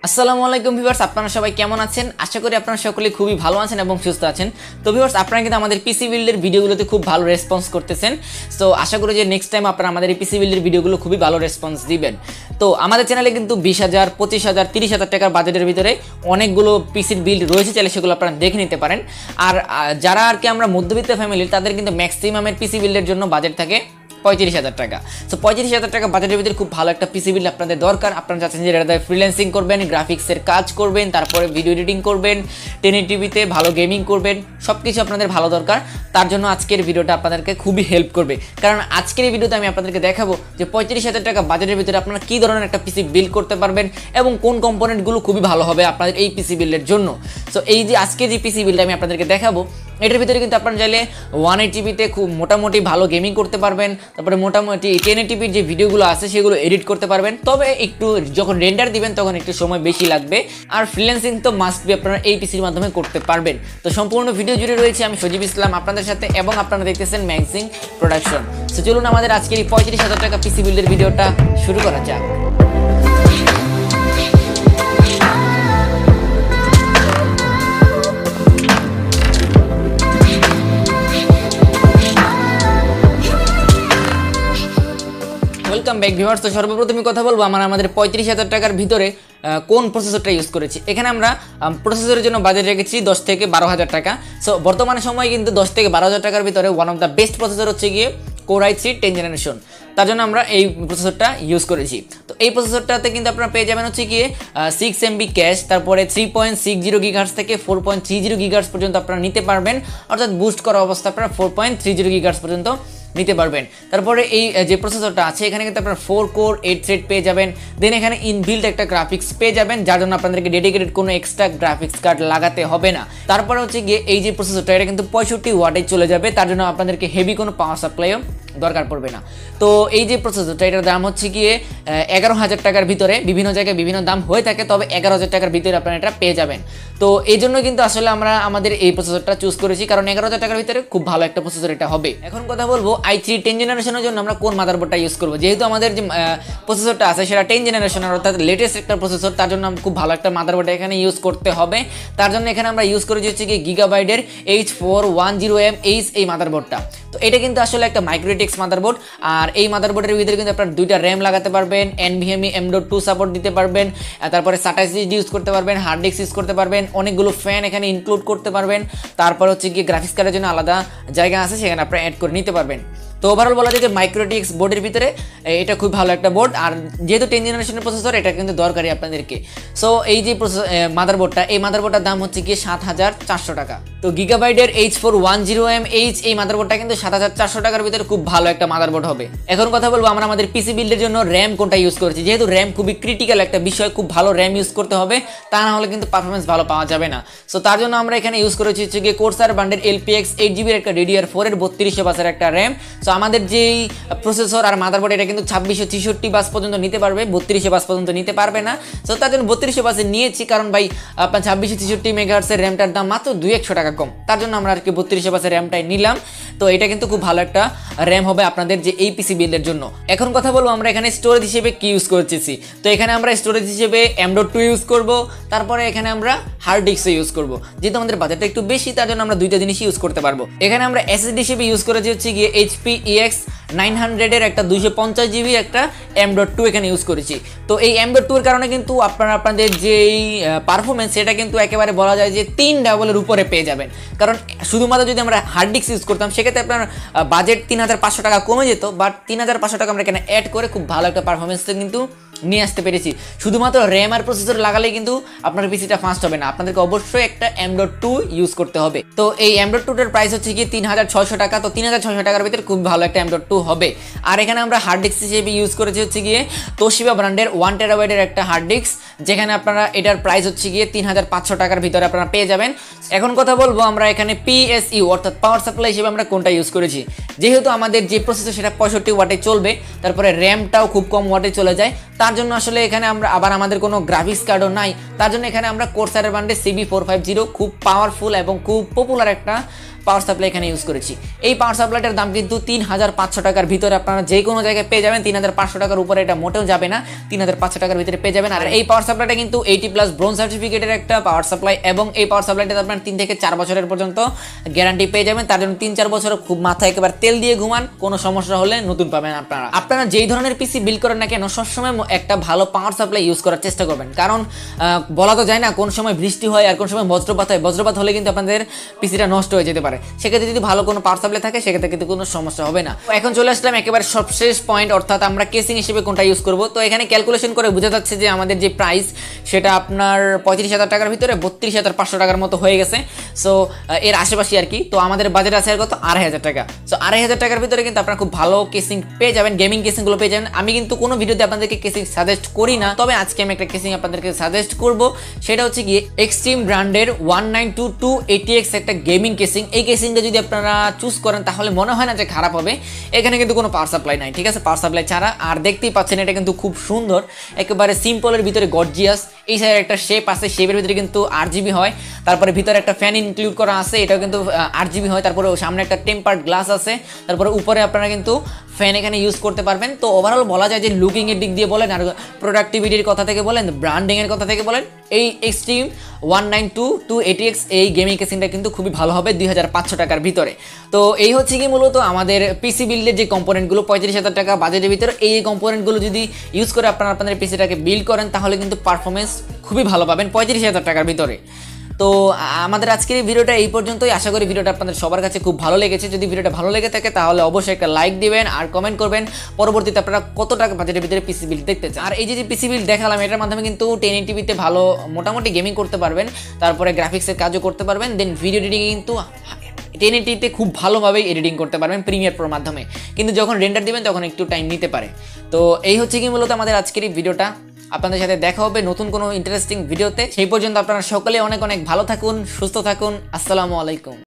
আসসালামু আলাইকুম ভিউয়ার্স, আপনারা সবাই কেমন আছেন? আশা করি আপনারা সকলে খুবই ভালো আছেন এবং সুস্থ আছেন। তো ভিউয়ার্স, আপনারা কিন্তু আমাদের পিসি বিল্ডের ভিডিওগুলোতে খুব ভালো রেসপন্স করতেছেন। সো আশা করি যে নেক্সট টাইম আপনারা আমাদের এই পিসি বিল্ডের ভিডিওগুলো খুবই ভালো রেসপন্স দিবেন। তো আমাদের চ্যানেলে কিন্তু 20,000, 25,000, 30,000 টাকার বাজেটের ভিতরে অনেকগুলো পিসির বিল্ড রয়েছে, চাইলে সেগুলো আপনারা দেখে নিতে পারেন। আর যারা আর কি আমরা মধ্যবিত্ত ফ্যামিলির, তাদের কিন্তু ম্যাক্সিমামের পিসি বিল্ডের জন্য বাজেট থাকে 35,000 টাকা। সো 35,000 টাকা বাজেটের ভিতরে খুব ভালো একটা পিসি বিল্ড আপনাদের দরকার। আপনারা চাচ্ছেন যে এটাতে ফ্রিল্যান্সিং করবেন, গ্রাফিক্সের কাজ করবেন, তারপরে ভিডিও এডিটিং করবেন, 1080p ভালো গেমিং করবেন, সব কিছু আপনাদের ভালো দরকার। তার জন্য আজকের ভিডিওটা আপনাদেরকে খুবই হেল্প করবে, কারণ আজকের এই ভিডিওতে আমি আপনাদেরকে দেখাবো যে 35,000 টাকা বাজেটের ভিতরে আপনারা কী ধরনের একটা পিসি বিল্ড করতে পারবেন এবং কোন কম্পোনেন্টগুলো খুবই ভালো হবে আপনাদের এই পিসি বিল্ডের জন্য। সো এই যে আজকে যে পিসি বিল্ডটা আমি আপনাদেরকে দেখাবো, এটার ভিতরে কিন্তু আপনারা চাইলে 180p খুব মোটামুটি ভালো গেমিং করতে পারবেন, তারপরে মোটামুটি 1080p যে ভিডিওগুলো আছে সেগুলো এডিট করতে পারবেন। তবে একটু যখন রেন্ডার দিবেন তখন একটু সময় বেশি লাগবে। আর ফ্রিল্যান্সিং তো মাস্ট বি আপনারা এই পিসির মাধ্যমে করতে পারবেন। তো সম্পূর্ণ ভিডিও জুড়ে রয়েছে আমি সজীব ইসলাম আপনাদের সাথে, এবং আপনারা দেখতেছেন ম্যাক্সিং প্রোডাকশন। তো চলুন আমাদের আজকের এই 35,000 টাকা পিসি বিল্ডের ভিডিওটা শুরু করা যাক। Welcome back viewers. তো সর্বপ্রথমে কথা বলবো আমাদের 35,000 টাকার ভিতরে কোন প্রসেসরটা ইউজ করেছি। এখানে আমরা প্রসেসরের জন্য বাজেট রেখেছি 10 থেকে 12,000 টাকা। সো বর্তমানে সময় কিন্তু 10 থেকে 12,000 টাকার ভিতরে one of the best processor হচ্ছে গিয়ে Core i3 10th জেনারেশন। তার জন্য আমরা এই প্রসেসরটা ইউজ করেছি। তো এই প্রসেসরটাতে কিন্তু আপনারা পেয়ে যাবেন হচ্ছে গিয়ে 6 MB ক্যাশ, তারপরে 3.60 GHz থেকে 4.30 GHz পর্যন্ত আপনারা নিতে পারবেন, অর্থাৎ বুস্ট করা অবস্থা আপনারা 4.30 GHz পর্যন্ত নিতে পারবেন। তারপরে এই যে প্রসেসরটা আছে এখানে কিন্তু আপনারা 4 কোর 8 থ্রেড পেয়ে যাবেন। দেন এখানে ইনবিল্ট একটা গ্রাফিক্স পেয়ে যাবেন, যার জন্য আপনাদেরকে ডেডিকেটেড কোনো এক্সট্রা গ্রাফিক্স কার্ড লাগাতে হবে না। তারপরে হচ্ছে গিয়ে এই যে প্রসেসরটা, এটা কিন্তু 65 ওয়াটে চলে যাবে, তার জন্য আপনাদেরকে হেভি কোনো পাওয়ার সাপ্লাইও দরকার পড়বে না। তো এই যে প্রসেসরটা, এটার দাম হচ্ছে গিয়ে 11,000 টাকার ভিতরে। বিভিন্ন জায়গায় বিভিন্ন দাম হয়ে থাকে, তবে 11,000 টাকার ভিতরে আপনারা এটা পেয়ে যাবেন। তো এই জন্য কিন্তু আসলে আমরা আমাদের এই প্রসেসরটা চুজ করেছি, কারণ 11,000 টাকার ভিতরে খুব ভালো একটা প্রসেসর এটা হবে। এখন কথা বলবো i3 10th জেনারেশনের জন্য আমরা কোন মাদারবোর্ডটা ইউজ করবো। যেহেতু আমাদের যে প্রসেসরটা আছে সেটা 10th জেনারেশনের, অর্থাৎ লেটেস্ট একটা প্রসেসর, তার জন্য খুব ভালো একটা মাদারবোর্ড এখানে ইউজ করতে হবে। তার জন্য এখানে আমরা ইউজ করেছি হচ্ছে কি গিগাবাইটের H410MH এই মাদারবোর্ডটা। তো এটা কিন্তু আসলে একটা মাইক্রোটেক্স মাদারবোর্ড, আর এই মাদারবোর্ডের ভিতরে কিন্তু আপনার দুইটা র্যাম লাগাতে পারবেন, NVMe M.2 সাপোর্ট দিতে পারবেন, তারপরে SATA SSD ইউজ করতে পারবেন, হার্ড ডিস্ক ইউজ করতে পারবেন, অনেকগুলো ফ্যান এখানে ইনক্লুড করতে পারবেন। তারপর হচ্ছে গিয়ে গ্রাফিক্স কার্ডের জন্য আলাদা জায়গা আছে, সেখানে আপনারা অ্যাড করে নিতে পারবেন। তো ওভারঅল বলা যায় যে মাইক্রোটেক্স বোর্ডের ভিতরে এটা খুব ভালো একটা বোর্ড, আর যেহেতু 10th জেনারেশনের প্রসেসর এটা কিন্তু দরকারি আপনাদেরকে। সো এই যে মাদারবোর্ডটা, এই মাদারবোর্ডটার দাম হচ্ছে গিয়ে 7,400 টাকা। তো গিগাবাইটের H410MH এই মাদারবোর্ডটা কিন্তু 7,400 টাকার ভিতরে খুব ভালো একটা মাদারবোর্ড হবে। এখন কথা বলবো আমরা আমাদের পিসি বিল্ডের জন্য র্যাম কোনটা ইউজ করেছি। যেহেতু র্যাম খুবই ক্রিটিক্যাল একটা বিষয়, খুব ভালো র্যাম ইউজ করতে হবে, তা না হলে কিন্তু পারফরমেন্স ভালো পাওয়া যাবে না। সো তার জন্য আমরা এখানে ইউজ করেছি হচ্ছে গিয়ে Corsair ব্র্যান্ডের LPX 8GB একটা DDR4 এর 3200 বাসের একটা র্যাম। সো আমাদের যেই প্রসেসর আর মাদারবোর্ড এটা কিন্তু 2663 বাস পর্যন্ত নিতে পারবে, 3200 বাস পর্যন্ত নিতে পারবে না। সো তার জন্য 3200 বাসে নিয়েছি, কারণ ভাই আপনার 2663 মেগাহার্টজের র্যামটার দাম মাত্র 200-100 টাকা কম, তার জন্য আমরা আর কি 3200 বাসের র্যামটাই নিলাম। তো এটা কিন্তু খুব ভালো একটা র্যাম হবে আপনাদের যে এই পিসি বিল্ডের জন্য। এখন কথা বলবো আমরা এখানে স্টোরেজ হিসেবে কি ইউজ করতেছি। তো এখানে আমরা স্টোরেজ হিসেবে M.2 ইউজ করব, তারপরে এখানে আমরা হার্ড ডিস্ক ইউজ করব। যেহেতু আমাদের বাজেটটা একটু বেশি, তার জন্য আমরা দুইটা জিনিস ইউজ করতে পারবো। এখানে আমরা SSD হিসেবে ইউজ করেছি হচ্ছে গিয়ে HP EX 900 এর একটা 250GB একটা M.2 এখানে ইউজ করেছি। তো এই M.2 এর কারণে কিন্তু আপনাদের যেই পারফরমেন্স সেটা কিন্তু একেবারে বলা যায় যে 3 ডাবলের উপরে পেয়ে যাবেন। কারণ শুধুমাত্র যদি আমরা হার্ড ডিস্ক ইউজ করতাম সেক্ষেত্রে আপনার বাজেট 3,500 টাকা কমে যেত, বাট 3,500 টাকা আমরা এখানে অ্যাড করে খুব ভালো একটা পারফরমেন্স কিন্তু নিয়ে আসতে পেরেছি। শুধুমাত্র র্যাম আর প্রসেসর লাগালেই কিন্তু আপনার পিসিটা ফাস্ট হবে না, আপনাদেরকে অবশ্যই একটা M.2 ইউজ করতে হবে। তো এই M.2 এর প্রাইস হচ্ছে কি 3,600 টাকা। তো 3,600 টাকার ভিতরে খুব ভালো একটা M.2 হবে। আর এখানে আমরা হার্ড ডিস্ক হিসেবে ইউজ করেছি হচ্ছে গিয়ে Toshiba ব্র্যান্ডের 1 TB এর একটা হার্ড ডিস্ক, যেখানে আপনারা এটার প্রাইস হচ্ছে গিয়ে 3,500 টাকার ভিতরে আপনারা পেয়ে যাবেন। এখন কথা বলবো আমরা এখানে PSU অর্থাৎ পাওয়ার সাপ্লাই হিসেবে আমরা কোনটা ইউজ করেছি। যেহেতু আমাদের যে প্রসেসর সেটা 65 ওয়াটে চলবে, তারপরে র্যামটাও খুব কম ওয়াটে চলে যায়, তার জন্য আসলে এখানে আমরা আবার আমাদের কোনো গ্রাফিক্স কার্ডও নাই, তার জন্য এখানে আমরা Corsair ব্র্যান্ডের CB450 খুব পাওয়ারফুল এবং খুব পপুলার একটা পাওয়ার সাপ্লাই এখানে ইউজ করেছি। এই পাওয়ার সাপ্লাইটার দাম কিন্তু 3500 টাকার ভিতরে আপনারা যে কোনো জায়গায় পেয়ে যাবেন। 3500 টাকার উপরে এটা মোটেও যাবে না, 3500 টাকার ভিতরে পেয়ে যাবেন। আর এই পাওয়ার সাপ্লাইটা কিন্তু 80+ ব্রোঞ্জ সার্টিফিকেটের একটা পাওয়ার সাপ্লাই, এবং এই পাওয়ার সাপ্লাইটাতে আপনার 3 থেকে 4 বছরের পর্যন্ত গ্যারান্টি পেয়ে যাবেন। তার জন্য 3-4 বছর খুব মাথায় একেবারে তেল দিয়ে ঘুমান, কোনো সমস্যা হলে নতুন পাবেন। আপনারা যেই ধরনের পিসি বিল্ড করেন না কেন সবসময় একটা ভালো পাওয়ার সাপ্লাই ইউজ করার চেষ্টা করবেন, কারণ বলা তো যায় না কোন সময় বৃষ্টি হয় আর কোন সময় বজ্রপাত হয়। বজ্রপাত হলে কিন্তু আপনাদের পিসিটা নষ্ট হয়ে যেতে পারে। সেক্ষেত্রে যদি ভালো কোনো পাওয়ার সাপ্লাই থাকে সেক্ষেত্রে কিন্তু কোনো সমস্যা হবে না। এখন চলে আসলাম একেবারে সবশেষ পয়েন্ট, অর্থাৎ আমরা কেসিং হিসেবে কোনটা ইউজ করব। তো এখানে ক্যালকুলেশন করে বোঝা যাচ্ছে যে আমাদের যে প্রাইস সেটা আপনার 35,000 টাকার ভিতরে 32,500 টাকার মতো হয়ে গেছে। সো এর আশেপাশে আর কি। তো আমাদের বাজেট আছে আর কত, 2,500 টাকা। সো 2,500 টাকার ভিতরে কিন্তু আপনারা খুব ভালো কেসিং পেয়ে যাবেন, গেমিং কেসিংগুলো পেয়ে যাবেন। আমি কিন্তু কোনো ভিডিওতে আপনাদেরকে কেসিং সাজেস্ট করি না, তবে আজকে আমি একটা কেসিং আপনাদেরকে সাজেস্ট করব। সেটা হচ্ছে গিয়ে এক্সট্রিম ব্র্যান্ডের 1922 ATX একটা গেমিং কেসিং। এই কেসিংটা যদি আপনারা চুজ করেন তাহলে মনে হয় না যে খারাপ হবে। এখানে কিন্তু কোনো পাওয়ার সাপ্লাই নাই, ঠিক আছে, পাওয়ার সাপ্লাই ছাড়া। আর দেখতেই পাচ্ছেন এটা কিন্তু খুব সুন্দর, একেবারে সিম্পলের ভিতরে গর্জিয়াস। এই সাইডে একটা শেপ আছে, শেপের ভিতরে কিন্তু RGB হয়। তারপরে ভিতরে একটা ফ্যান ইনক্লুড করা আছে, এটাও কিন্তু RGB হয়। তারপরে সামনে একটা টেম্পার্ড গ্লাস আছে। তারপরে উপরে আপনারা কিন্তু ফ্যান এখানে ইউজ করতে পারবেন। তো ওভারঅল বলা যায় যে লুকিং এর দিক দিয়ে বলেন, আর প্রোডাক্টিভিটির কথা থেকে বলেন, ব্র্যান্ডিং এর কথা থেকে বলেন, এই এক্সট্রিম 1922 ATX এই গেমিং কেসিংটা কিন্তু খুবই ভালো হবে 2,500 টাকার ভিতরে। তো এই হচ্ছে কি মূলত আমাদের পিসি বিল্ডের যে কম্পোনেন্টগুলো 35,000 টাকা বাজেটের ভিতরে, এই কম্পোনেন্টগুলো যদি ইউজ করে আপনারা আপনাদের পিসিটাকে বিল্ড করেন তাহলে কিন্তু পারফরমেন্স খুবই ভালো পাবেন 35,000 টাকার ভিতরে। তো আমাদের আজকের এই ভিডিওটা এই পর্যন্তই। আশা করি ভিডিওটা আপনাদের সবার কাছে খুব ভালো লেগেছে। যদি ভিডিওটা ভালো লেগে থাকে তাহলে অবশ্যই একটা লাইক দিবেন আর কমেন্ট করবেন পরবর্তীতে আপনারা কত টাকা বাজেটের ভিতরে পিসি বিল্ড দেখতে চান। আর এই যে পিসি বিল্ড দেখালাম এটার মাধ্যমে কিন্তু 1080p ভালো মোটামুটি গেমিং করতে পারবেন, তারপরে গ্রাফিক্সের কাজও করতে পারবেন, দেন ভিডিও এডিটিং কিন্তু 1080তে খুব ভালোভাবেই এডিটিং করতে পারবেন প্রিমিয়ার প্রোর মাধ্যমে। কিন্তু যখন রেন্ডার দিবেন তখন একটু টাইম নিতে পারে। তো এই হচ্ছে কি মূলত আমাদের আজকের এই ভিডিওটা। আপনাদের সাথে দেখা হবে নতুন কোনো ইন্টারেস্টিং ভিডিওতে। সেই পর্যন্ত আপনারা সকলে অনেক অনেক ভালো থাকুন, সুস্থ থাকুন। আসসালামু আলাইকুম।